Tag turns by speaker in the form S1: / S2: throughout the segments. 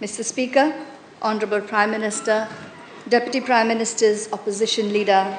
S1: Mr. Speaker, Honorable Prime Minister, Deputy Prime Ministers, Opposition Leader,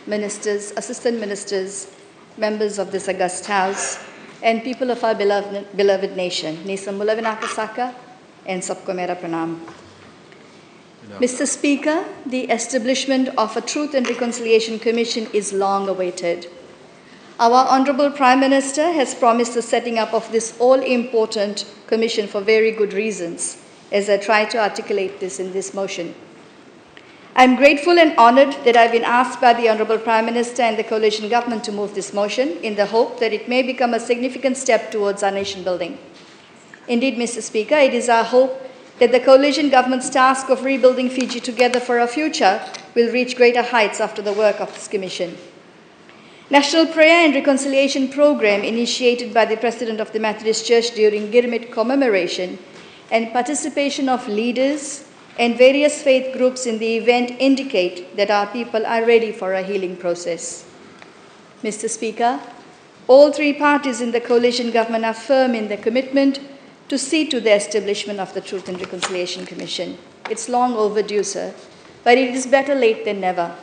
S1: Ministers, Assistant Ministers, members of this august House, and people of our beloved nation, Nisam Mulavinakasaka and Sabko Mera Pranam. Mr. Speaker, the establishment of a Truth and Reconciliation Commission is long awaited. Our Honorable Prime Minister has promised the setting up of this all-important commission for very good reasons, as I try to articulate this in this motion. I'm grateful and honored that I've been asked by the Honorable Prime Minister and the coalition government to move this motion in the hope that it may become a significant step towards our nation building. Indeed, Mr. Speaker, it is our hope that the coalition government's task of rebuilding Fiji together for a future will reach greater heights after the work of this commission. National Prayer and Reconciliation Program initiated by the President of the Methodist Church during Girmit commemoration and participation of leaders and various faith groups in the event indicate that our people are ready for a healing process. Mr. Speaker, all three parties in the coalition government are firm in their commitment to see to the establishment of the Truth and Reconciliation Commission. It's long overdue, sir, but it is better late than never.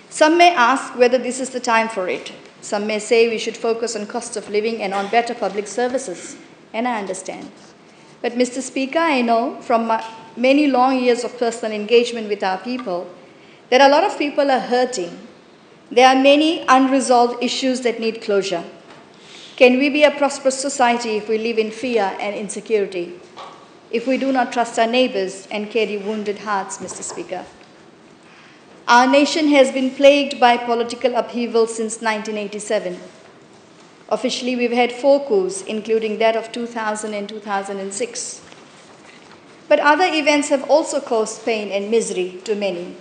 S1: Some may ask whether this is the time for it. Some may say we should focus on cost of living and on better public services, and I understand. But Mr. Speaker, I know from my many long years of personal engagement with our people that a lot of people are hurting. There are many unresolved issues that need closure. Can we be a prosperous society if we live in fear and insecurity? If we do not trust our neighbors and carry wounded hearts, Mr. Speaker? Our nation has been plagued by political upheaval since 1987. Officially, we've had 4 coups, including that of 2000 and 2006. But other events have also caused pain and misery to many.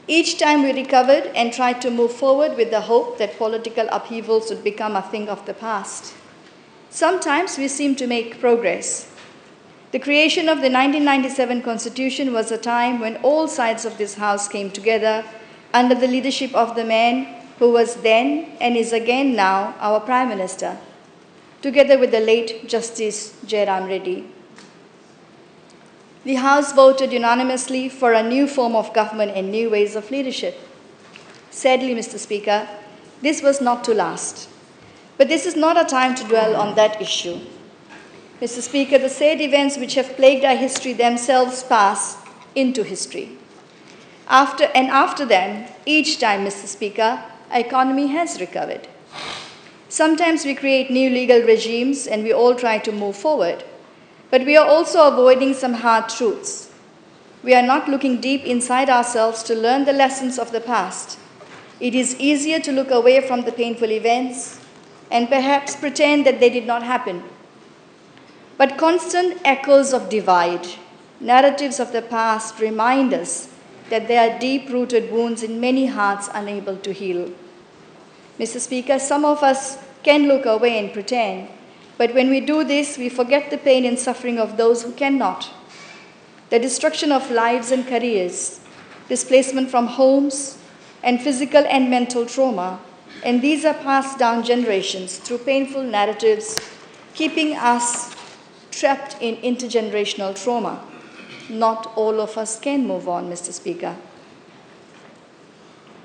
S1: Each time we recovered and tried to move forward with the hope that political upheavals would become a thing of the past. Sometimes we seem to make progress. The creation of the 1997 Constitution was a time when all sides of this House came together under the leadership of the man who was then and is again now our Prime Minister, together with the late Justice Jairam Reddy. The House voted unanimously for a new form of government and new ways of leadership. Sadly, Mr. Speaker, this was not to last. But this is not a time to dwell on that issue. Mr. Speaker, the sad events which have plagued our history themselves pass into history. After them, each time, Mr. Speaker, our economy has recovered. Sometimes we create new legal regimes and we all try to move forward. But we are also avoiding some hard truths. We are not looking deep inside ourselves to learn the lessons of the past. It is easier to look away from the painful events and perhaps pretend that they did not happen. But constant echoes of divide, narratives of the past remind us that there are deep-rooted wounds in many hearts unable to heal. Mr. Speaker, some of us can look away and pretend, but when we do this, we forget the pain and suffering of those who cannot. The destruction of lives and careers, displacement from homes, and physical and mental trauma, and these are passed down generations through painful narratives, keeping us trapped in intergenerational trauma. Not all of us can move on, Mr. Speaker.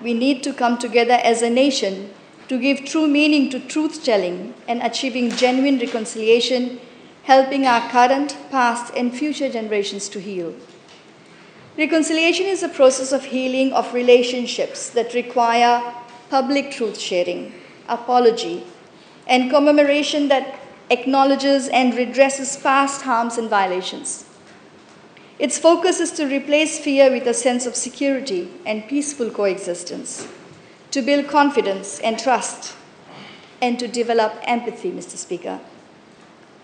S1: We need to come together as a nation to give true meaning to truth-telling and achieving genuine reconciliation, helping our current, past, and future generations to heal. Reconciliation is a process of healing of relationships that require public truth-sharing, apology, and commemoration that acknowledges and redresses past harms and violations. Its focus is to replace fear with a sense of security and peaceful coexistence, to build confidence and trust, and to develop empathy, Mr. Speaker.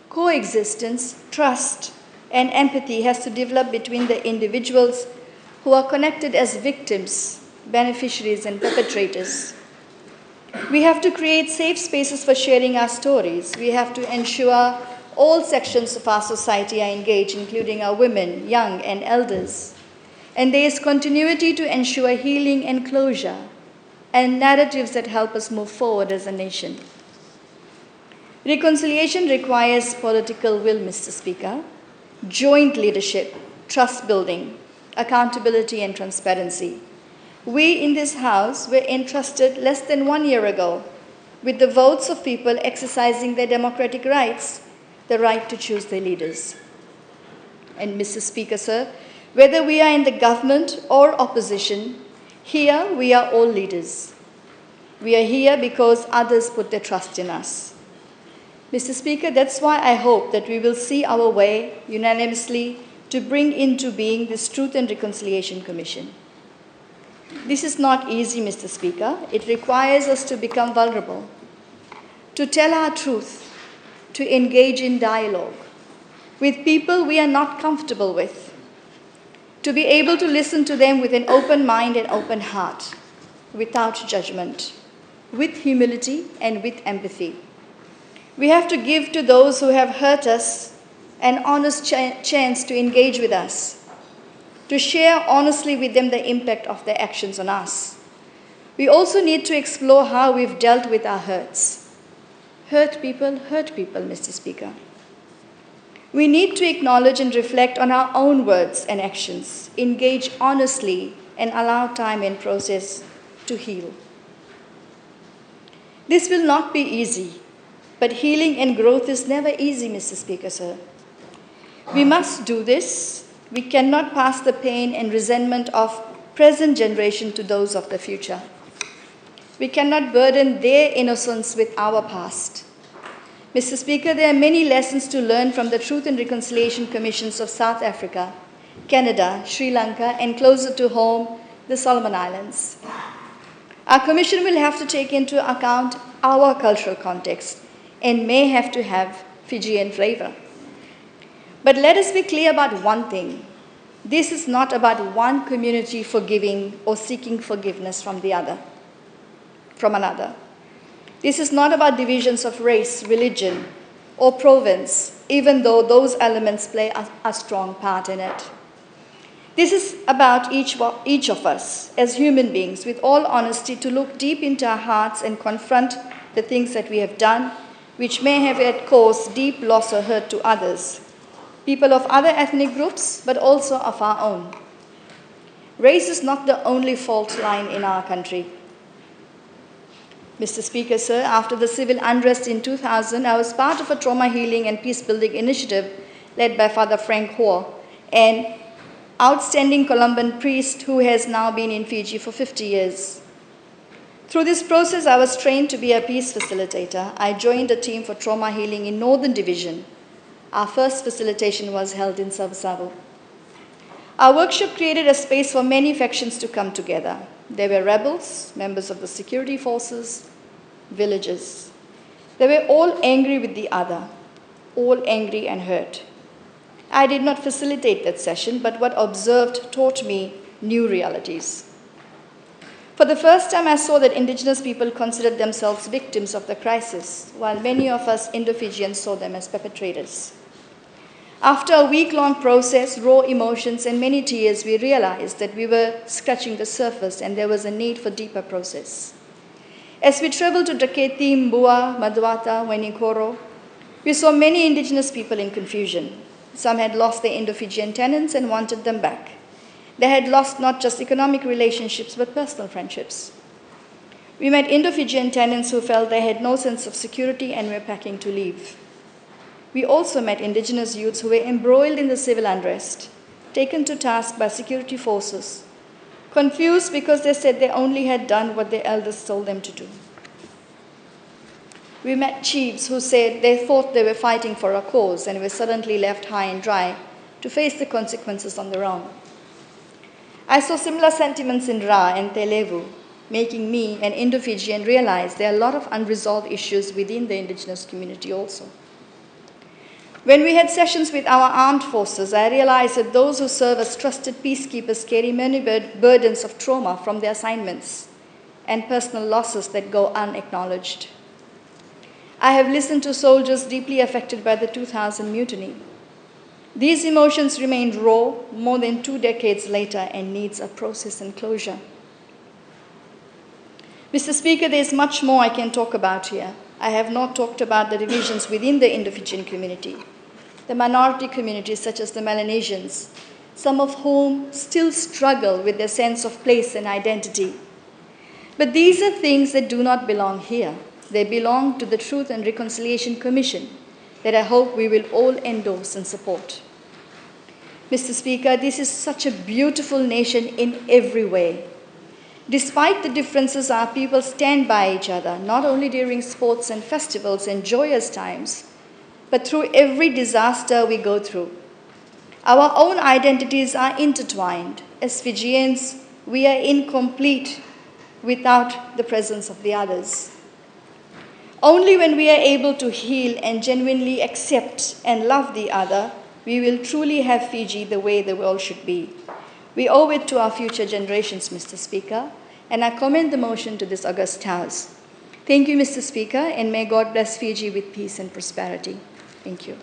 S1: Coexistence, trust, and empathy has to develop between the individuals who are connected as victims, beneficiaries, and perpetrators. We have to create safe spaces for sharing our stories. We have to ensure all sections of our society are engaged, including our women, young, and elders. And there is continuity to ensure healing and closure, and narratives that help us move forward as a nation. Reconciliation requires political will, Mr. Speaker. joint leadership, trust building, accountability, and transparency. We in this House were entrusted less than 1 year ago with the votes of people exercising their democratic rights, the right to choose their leaders. And Mr. Speaker, sir, whether we are in the government or opposition, here we are all leaders. We are here because others put their trust in us. Mr. Speaker, that's why I hope that we will see our way unanimously to bring into being this Truth and Reconciliation Commission. This is not easy, Mr. Speaker. It requires us to become vulnerable, to tell our truth, to engage in dialogue with people we are not comfortable with, to be able to listen to them with an open mind and open heart, without judgment, with humility and with empathy. We have to give to those who have hurt us an honest chance to engage with us, to share honestly with them the impact of their actions on us. We also need to explore how we've dealt with our hurts. Hurt people, Mr. Speaker. We need to acknowledge and reflect on our own words and actions, engage honestly, and allow time and process to heal. This will not be easy, but healing and growth is never easy, Mr. Speaker, sir. We must do this. We cannot pass the pain and resentment of present generation to those of the future. We cannot burden their innocence with our past. Mr. Speaker, there are many lessons to learn from the Truth and Reconciliation Commissions of South Africa, Canada, Sri Lanka, and closer to home, the Solomon Islands. Our commission will have to take into account our cultural context and may have to have Fijian flavor. But let us be clear about one thing. This is not about one community forgiving or seeking forgiveness from another. This is not about divisions of race, religion, or province, even though those elements play a strong part in it. This is about each of us as human beings, with all honesty, to look deep into our hearts and confront the things that we have done, which may have caused deep loss or hurt to others, people of other ethnic groups, but also of our own. Race is not the only fault line in our country. Mr. Speaker, sir, after the civil unrest in 2000, I was part of a trauma healing and peace-building initiative led by Father Frank Hoare, an outstanding Colombian priest who has now been in Fiji for 50 years. Through this process, I was trained to be a peace facilitator. I joined a team for trauma healing in Northern Division. Our first facilitation was held in Savasavo. Our workshop created a space for many factions to come together. There were rebels, members of the security forces, villagers. They were all angry with the other, all angry and hurt. I did not facilitate that session, but what observed taught me new realities. For the first time, I saw that indigenous people considered themselves victims of the crisis, while many of us Indo-Fijians saw them as perpetrators. After a week-long process, raw emotions, and many tears, we realized that we were scratching the surface and there was a need for deeper process. As we traveled to Daketi, Mbua, Maduata, Wainingkoro, we saw many indigenous people in confusion. Some had lost their Indo-Fijian tenants and wanted them back. They had lost not just economic relationships, but personal friendships. We met Indo-Fijian tenants who felt they had no sense of security and were packing to leave. We also met indigenous youths who were embroiled in the civil unrest, taken to task by security forces, confused because they said they only had done what their elders told them to do. We met chiefs who said they thought they were fighting for a cause and were suddenly left high and dry to face the consequences on their own. I saw similar sentiments in Ra and Televu, making me, an Indo-Fijian, realize there are a lot of unresolved issues within the indigenous community also. When we had sessions with our armed forces, I realized that those who serve as trusted peacekeepers carry many burdens of trauma from their assignments and personal losses that go unacknowledged. I have listened to soldiers deeply affected by the 2000 mutiny. These emotions remain raw more than 2 decades later and needs a process and closure. Mr. Speaker, there is much more I can talk about here. I have not talked about the divisions within the Indo-Fijian community, the minority communities such as the Melanesians, some of whom still struggle with their sense of place and identity. But these are things that do not belong here. They belong to the Truth and Reconciliation Commission that I hope we will all endorse and support. Mr. Speaker, this is such a beautiful nation in every way. Despite the differences, our people stand by each other, not only during sports and festivals and joyous times, but through every disaster we go through. Our own identities are intertwined. As Fijians, we are incomplete without the presence of the others. Only when we are able to heal and genuinely accept and love the other, we will truly have Fiji the way the world should be. We owe it to our future generations, Mr. Speaker, and I commend the motion to this august House. Thank you, Mr. Speaker, and may God bless Fiji with peace and prosperity. Thank you.